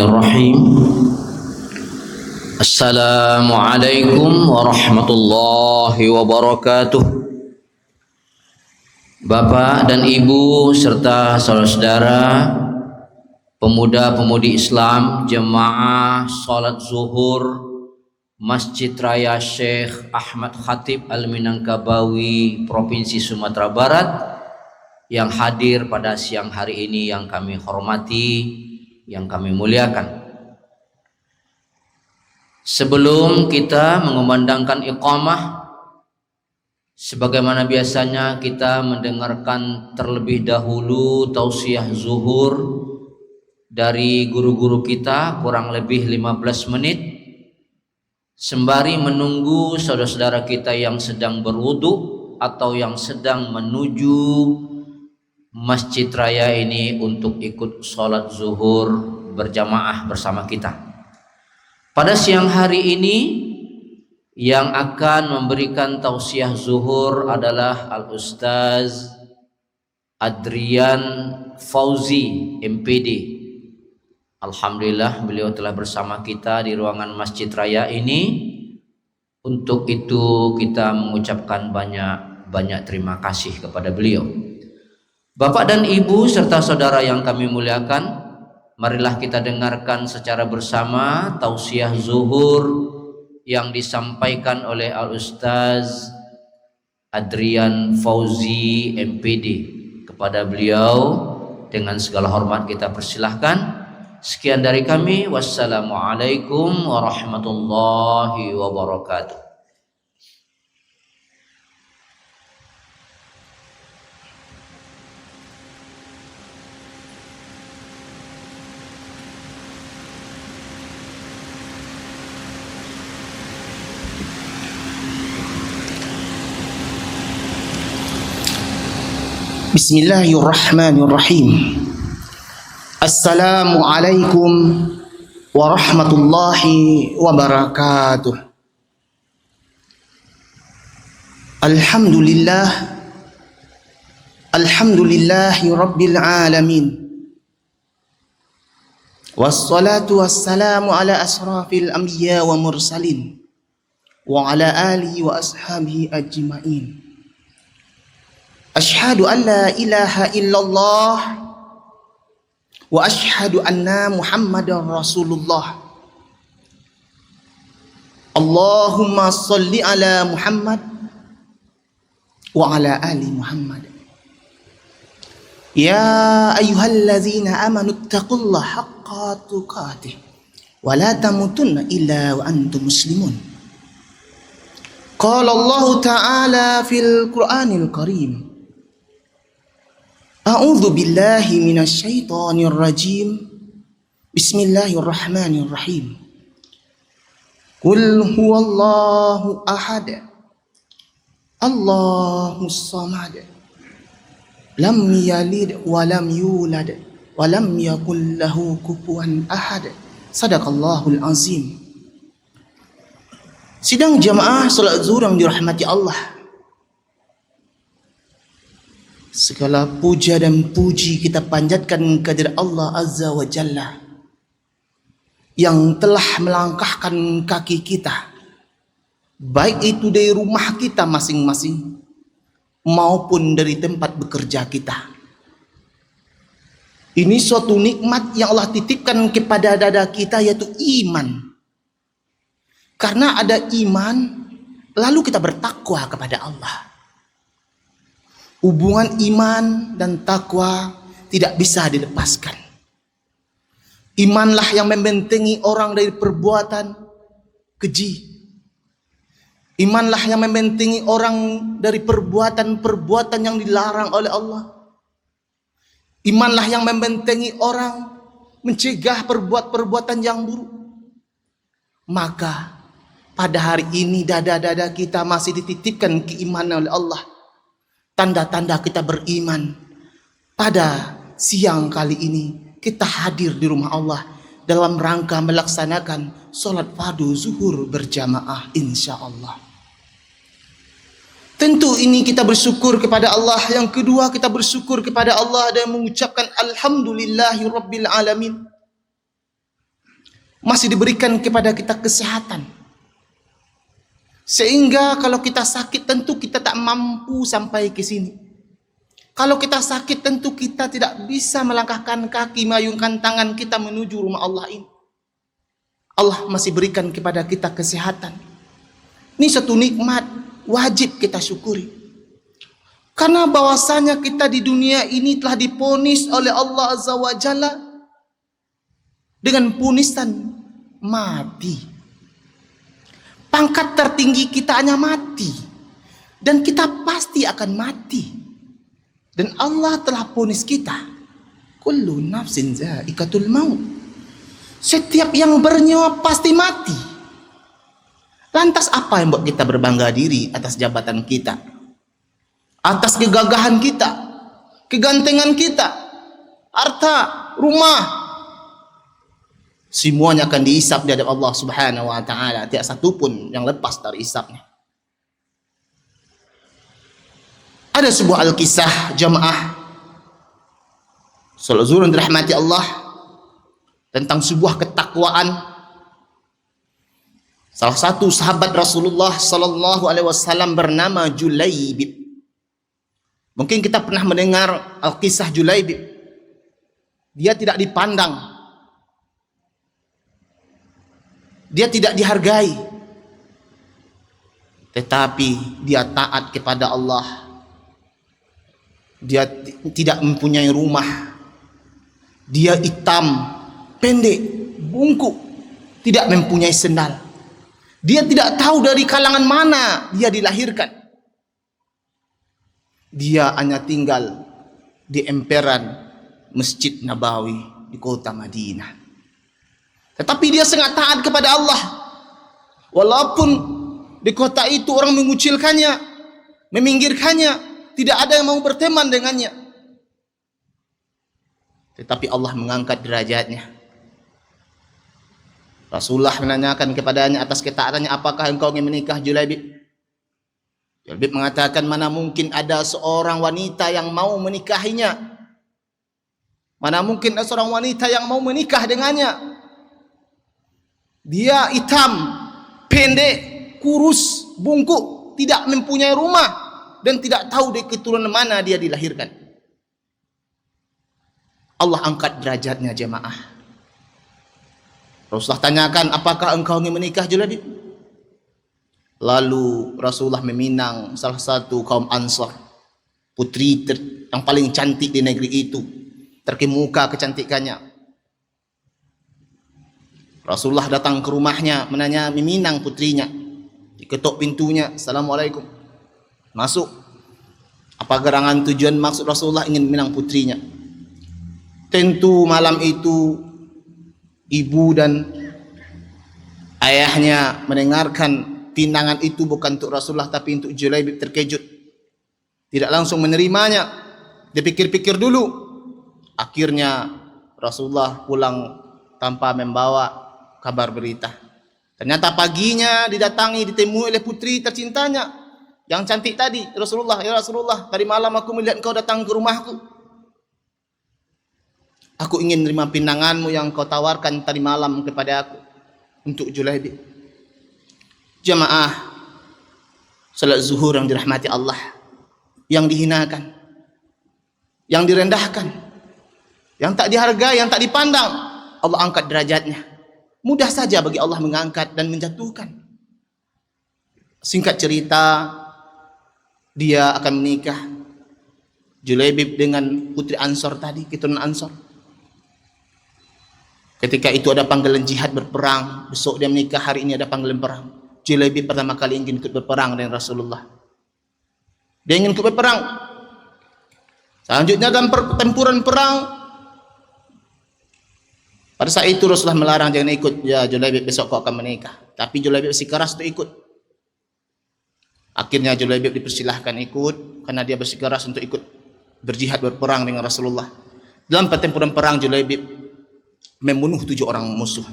Bismillahirrahmanirrahim. Assalamualaikum warahmatullahi wabarakatuh. Bapak dan Ibu serta saudara-saudara pemuda-pemudi Islam jemaah salat zuhur Masjid Raya Syekh Ahmad Khatib Al-Minangkabawi Provinsi Sumatera Barat yang hadir pada siang hari ini, yang kami hormati, yang kami muliakan. Sebelum kita mengumandangkan iqamah, sebagaimana biasanya kita mendengarkan terlebih dahulu tausiah zuhur dari guru-guru kita kurang lebih 15 menit, sembari menunggu saudara-saudara kita yang sedang berwudu atau yang sedang menuju Masjid Raya ini untuk ikut sholat zuhur berjamaah bersama kita. Pada siang hari ini yang akan memberikan tausiah zuhur adalah Al-Ustaz Adrian Fauzi MPD. Alhamdulillah beliau telah bersama kita di ruangan Masjid Raya ini. Untuk itu kita mengucapkan banyak terima kasih kepada beliau. Bapak dan Ibu serta saudara yang kami muliakan, marilah kita dengarkan secara bersama tausiah zuhur yang disampaikan oleh Al-Ustaz Adrian Fauzi MPD. Kepada beliau dengan segala hormat kita persilahkan. Sekian dari kami. Wassalamualaikum warahmatullahi wabarakatuh. Bismillahirrahmanirrahim. Assalamualaikum warahmatullahi wabarakatuh. Alhamdulillahi rabbil alamin. Wassalatu wassalamu ala asrafil anbiya wa mursalin wa ala alihi wa ashabihi ajma'in. Ashhadu an la ilaha illallah wa ashhadu anna Muhammadar Rasulullah. Allahumma salli ala Muhammad wa ala ali Muhammad. Ya ayyuhallazina amanu taqullaha haqqa tuqatih wa la tamutunna illa wa antum muslimun. Qala Allah Ta'ala fil Qur'anil Karim. A'udzu billahi minasy syaithanir rajim. Bismillahirrahmanirrahim. Qul huwallahu ahad. Allahus samad. Lam yalid wa lam yulad wa lam yakul lahu kufuwan ahad. Shadaqallahul azim. Sidang jamaah salat zuhur yang dirahmati Allah. Segala puja dan puji kita panjatkan kehadirat Allah Azza wa Jalla yang telah melangkahkan kaki kita, baik itu dari rumah kita masing-masing maupun dari tempat bekerja kita. Ini suatu nikmat yang Allah titipkan kepada dada kita, yaitu iman. Karena ada iman, lalu kita bertakwa kepada Allah. Hubungan iman dan takwa tidak bisa dilepaskan. Imanlah yang membentengi orang dari perbuatan keji. Imanlah yang membentengi orang dari perbuatan-perbuatan yang dilarang oleh Allah. Imanlah yang membentengi orang mencegah perbuatan yang buruk. Maka pada hari ini dada-dada kita masih dititipkan keimanan oleh Allah. Tanda-tanda kita beriman. Pada siang kali ini kita hadir di rumah Allah dalam rangka melaksanakan sholat fardu zuhur berjamaah insyaallah. Tentu ini kita bersyukur kepada Allah. Yang kedua, kita bersyukur kepada Allah dan mengucapkan alhamdulillahi rabbil alamin. masih diberikan kepada kita kesehatan. Sehingga kalau kita sakit tentu kita tak mampu sampai ke sini. Kalau kita sakit tentu kita tidak bisa melangkahkan kaki, mayungkan tangan kita menuju rumah Allah ini. Allah masih berikan kepada kita kesehatan. Ini satu nikmat, wajib kita syukuri. Karena bahwasanya kita di dunia ini telah diponis oleh Allah Azza wa Jalla dengan punisan mati. Pangkat tertinggi kita hanya mati. Dan kita pasti akan mati. Dan Allah telah ponis kita. Kullu nafsin za'iqatul maut. Setiap yang bernyawa pasti mati. Lantas apa yang buat kita berbangga diri atas jabatan kita? Atas kegagahan kita? Kegantengan kita? Harta, rumah? Semuanya akan dihisap di hadapan Allah Subhanahu wa taala. Tidak satu pun yang lepas dari hisapnya. Ada sebuah al-kisah jamaah salat zuhur yang dirahmati Allah tentang sebuah ketakwaan. Salah satu sahabat Rasulullah sallallahu alaihi wasallam bernama Julaibib. Mungkin kita pernah mendengar al-kisah Julaibib. Dia tidak dipandang. Dia tidak dihargai. Tetapi dia taat kepada Allah. Dia tidak mempunyai rumah. Dia hitam, pendek, bungkuk, tidak mempunyai sendal. Dia tidak tahu dari kalangan mana dia dilahirkan. Dia hanya tinggal di emperan Masjid Nabawi di kota Madinah. Tetapi dia sangat taat kepada Allah. Walaupun di kota itu orang mengucilkannya, meminggirkannya, tidak ada yang mau berteman dengannya. Tetapi Allah mengangkat derajatnya. Rasulullah menanyakan kepadanya atas ketaatannya, apakah engkau ingin menikah Julaibib? Julaibib mengatakan, mana mungkin ada seorang wanita yang mau menikahinya. Mana mungkin ada seorang wanita yang mau menikah dengannya. Dia hitam, pendek, kurus, bungkuk, tidak mempunyai rumah, dan tidak tahu dari keturunan mana dia dilahirkan. Allah angkat derajatnya jemaah. Rasulullah tanyakan, apakah engkau ingin menikah Julaibib? Lalu Rasulullah meminang salah satu kaum Ansar, putri yang paling cantik di negeri itu, terkemuka kecantikannya. Rasulullah datang ke rumahnya, meminang putrinya, diketuk pintunya, Assalamualaikum, masuk. Apa gerangan tujuan maksud Rasulullah ingin meminang putrinya? Tentu malam itu ibu dan ayahnya mendengarkan pinangan itu bukan untuk Rasulullah tapi untuk Julaibib, terkejut. Tidak langsung menerimanya. Dia pikir-pikir dulu. Akhirnya Rasulullah pulang tanpa membawa kabar berita. Ternyata paginya didatangi, ditemui oleh putri tercintanya yang cantik tadi. Rasulullah, ya Rasulullah, tadi malam aku melihat engkau datang ke rumahku. Aku ingin menerima pinanganmu yang kau tawarkan tadi malam kepada aku untuk Julaibib. Jamaah salat zuhur yang dirahmati Allah, yang dihinakan, yang direndahkan, yang tak dihargai, yang tak dipandang, Allah angkat derajatnya. Mudah saja bagi Allah mengangkat dan menjatuhkan. Singkat cerita, dia akan menikah Julaibib dengan putri Ansor tadi, keturunan Ansor. Ketika itu ada panggilan jihad berperang, besok dia menikah, hari ini ada panggilan perang. Julaibib pertama kali ingin ikut berperang dengan Rasulullah. Dia ingin ikut berperang. Selanjutnya dalam pertempuran perang, pada saat itu Rasulullah melarang, jangan ikut ya Julaibib, besok kau akan menikah. Tapi Julaibib bersikeras untuk ikut. Akhirnya Julaibib dipersilahkan ikut karena dia bersikeras untuk ikut berjihad berperang dengan Rasulullah. Dalam pertempuran perang Julaibib membunuh 7 orang musuh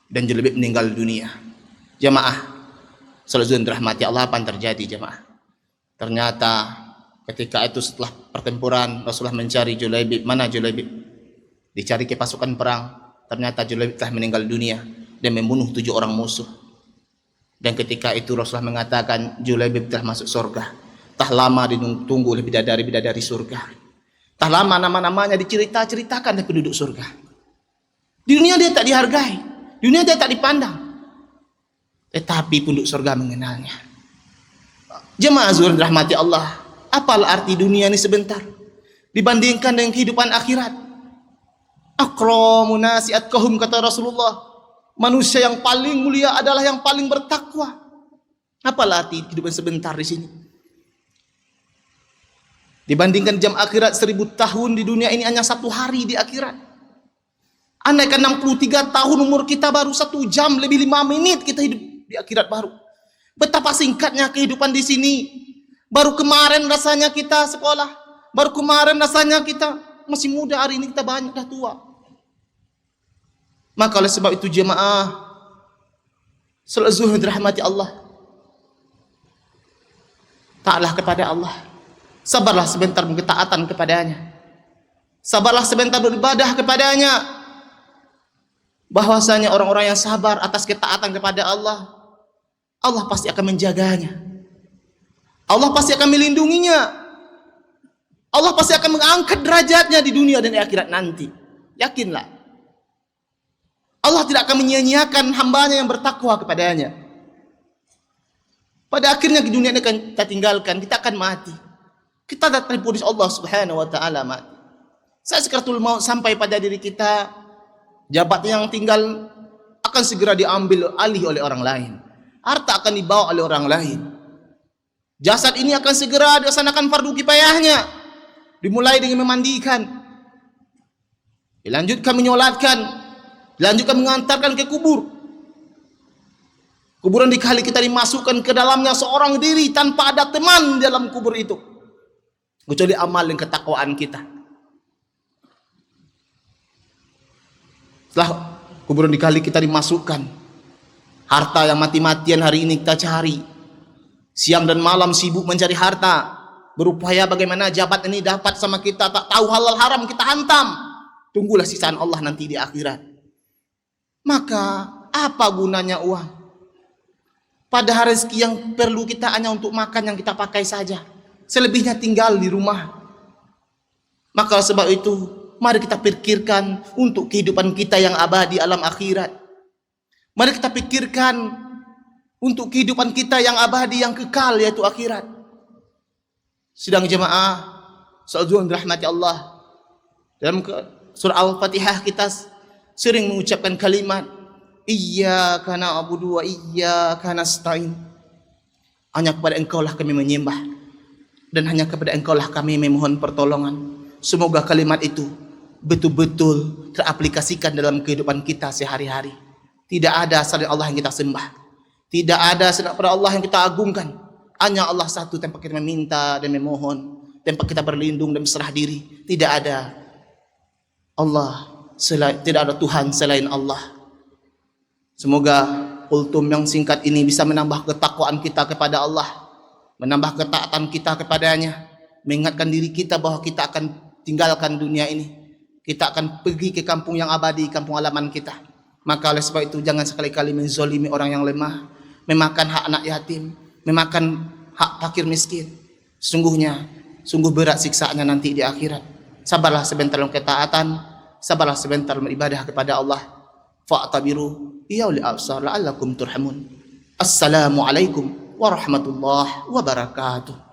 dan Julaibib meninggal dunia. Jamaah salat zuhur dirahmati Allah, apa yang terjadi jamaah? Ternyata ketika itu setelah pertempuran Rasulullah mencari Julaibib. Mana Julaibib? Dicari ke pasukan perang. Ternyata Julaibib telah meninggal dunia. dan membunuh 7 orang musuh. Dan ketika itu Rasulullah mengatakan Julaibib telah masuk surga. Tak lama ditunggu oleh bidadari-bidadari surga. Tak lama nama-namanya diceritakan oleh penduduk surga. Di dunia dia tak dihargai, di dunia dia tak dipandang, tetapi penduduk surga mengenalnya. Jemaah zuhur rahmati Allah, apalah arti dunia ini sebentar dibandingkan dengan kehidupan akhirat. Akramun nasi atqahum, kata Rasulullah, manusia yang paling mulia adalah yang paling bertakwa. Apalah arti kehidupan sebentar di sini dibandingkan jam akhirat 1000 tahun di dunia ini hanya 1 hari di akhirat. Andaikan 63 tahun umur kita, baru 1 jam lebih 5 menit kita hidup di akhirat baru. Betapa singkatnya kehidupan di sini. Baru kemarin rasanya kita sekolah, baru kemarin rasanya kita masih muda, hari ini kita banyak dah tua. Maka oleh sebab itu jemaah salat zuhur dirahmati Allah, taatlah kepada Allah, sabarlah sebentar berketaatan kepadanya, sabarlah sebentar beribadah kepadanya. Bahwasanya orang-orang yang sabar atas ketaatan kepada Allah, Allah pasti akan menjaganya, Allah pasti akan melindunginya, Allah pasti akan mengangkat derajatnya di dunia dan di akhirat nanti. Yakinlah, Allah tidak akan menyia-nyiakan hambanya yang bertakwa kepadanya. Pada akhirnya di dunia ini akan kita tinggalkan, kita akan mati. Kita datang di Allah Subhanahu wa taala mati. Saat sakaratul maut sampai pada diri kita, jabatan yang tinggal akan segera diambil alih oleh orang lain. Harta akan dibawa oleh orang lain. Jasad ini akan segera dilaksanakan fardu kifayahnya. Dimulai dengan memandikan, dilanjutkan menyolatkan, dilanjutkan mengantarkan ke kubur. Kuburan dikali kita dimasukkan ke dalamnya seorang diri tanpa ada teman dalam kubur itu, kecuali amal dan ketakwaan kita. Setelah kuburan dikali kita dimasukkan, harta yang mati-matian hari ini kita cari, siang dan malam sibuk mencari harta, berupaya bagaimana jabat ini dapat sama kita, tak tahu halal haram kita hantam. Tunggulah sisaan Allah nanti di akhirat. Maka apa gunanya uang? Padahal rezeki yang perlu kita hanya untuk makan yang kita pakai saja, selebihnya tinggal di rumah. Maka sebab itu mari kita pikirkan untuk kehidupan kita yang abadi alam akhirat. Mari kita pikirkan untuk kehidupan kita yang abadi, yang kekal, yaitu akhirat. Sidang jemaah salat zuhur dirahmati Allah, dalam surah Al-Fatihah kita sering mengucapkan kalimat Iyyaka na'budu wa iyyaka nasta'in. Hanya kepada Engkau lah kami menyembah, dan hanya kepada Engkau lah kami memohon pertolongan. Semoga kalimat itu betul-betul teraplikasikan dalam kehidupan kita sehari-hari. Tidak ada selain Allah yang kita sembah, tidak ada selain pada Allah yang kita agungkan. Hanya Allah satu tempat kita meminta dan memohon, tempat kita berlindung dan berserah diri. Tidak ada Allah selain, tidak ada Tuhan selain Allah. Semoga kultum yang singkat ini bisa menambah ketakwaan kita kepada Allah, menambah ketaatan kita kepadanya, mengingatkan diri kita bahwa kita akan tinggalkan dunia ini. Kita akan pergi ke kampung yang abadi, kampung halaman kita. Maka oleh sebab itu jangan sekali-kali menzolimi orang yang lemah, memakan hak anak yatim, memakan hak fakir miskin. Sungguh berat siksaannya nanti di akhirat. Sabarlah sebentar dalam ketaatan, sabarlah sebentar beribadah kepada Allah. Fa'tabiru ya uli absar la'allakum turhamun. Assalamualaikum warahmatullahi wabarakatuh.